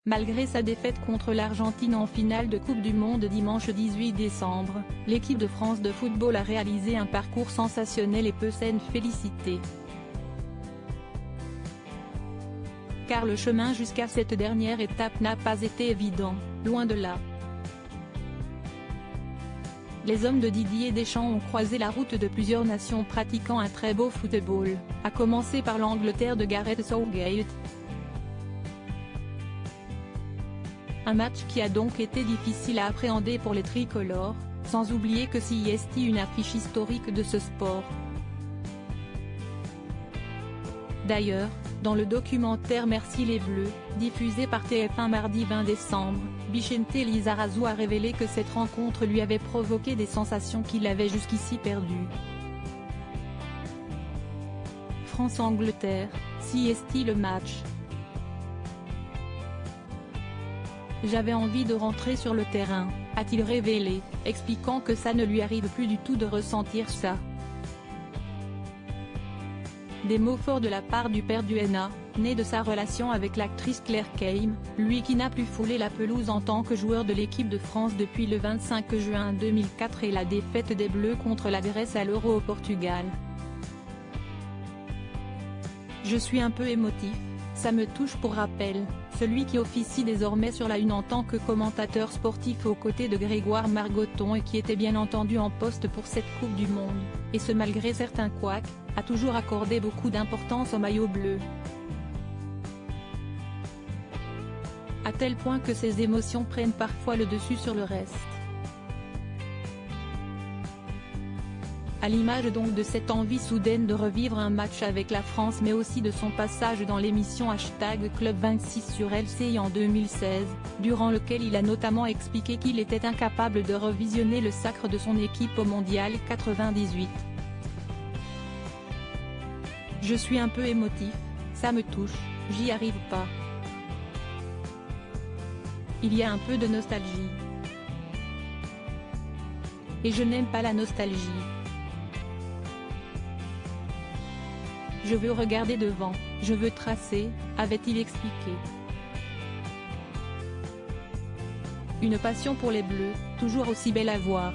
Malgré sa défaite contre l'Argentine en finale de Coupe du Monde dimanche 18 décembre, l'équipe de France de football a réalisé un parcours sensationnel et peut s'en féliciter. Car le chemin jusqu'à cette dernière étape n'a pas été évident, loin de là. Les hommes de Didier Deschamps ont croisé la route de plusieurs nations pratiquant un très beau football, à commencer par l'Angleterre de Gareth Southgate. Un match qui a donc été difficile à appréhender pour les tricolores, sans oublier que c'est une affiche historique de ce sport. D'ailleurs, dans le documentaire Merci les Bleus, diffusé par TF1 mardi 20 décembre, Vicente Lizarazu a révélé que cette rencontre lui avait provoqué des sensations qu'il avait jusqu'ici perdues. France-Angleterre, c'est le match. J'avais envie de rentrer sur le terrain, a-t-il révélé, expliquant que ça ne lui arrive plus du tout de ressentir ça. Des mots forts de la part du père d'Uena, né de sa relation avec l'actrice Claire Keim, lui qui n'a plus foulé la pelouse en tant que joueur de l'équipe de France depuis le 25 juin 2004 et la défaite des Bleus contre la Grèce à l'Euro au Portugal. Je suis un peu émotif, ça me touche pour rappel, celui qui officie désormais sur la Une en tant que commentateur sportif aux côtés de Grégoire Margoton et qui était bien entendu en poste pour cette Coupe du Monde, et ce malgré certains couacs, a toujours accordé beaucoup d'importance au maillot bleu. À tel point que ses émotions prennent parfois le dessus sur le reste. À l'image donc de cette envie soudaine de revivre un match avec la France mais aussi de son passage dans l'émission #Club26 sur LCI en 2016, durant lequel il a notamment expliqué qu'il était incapable de revisionner le sacre de son équipe au Mondial 98. Je suis un peu émotif, ça me touche, j'y arrive pas. Il y a un peu de nostalgie. Et je n'aime pas la nostalgie. Je veux regarder devant, je veux tracer, avait-il expliqué. Une passion pour les Bleus, toujours aussi belle à voir.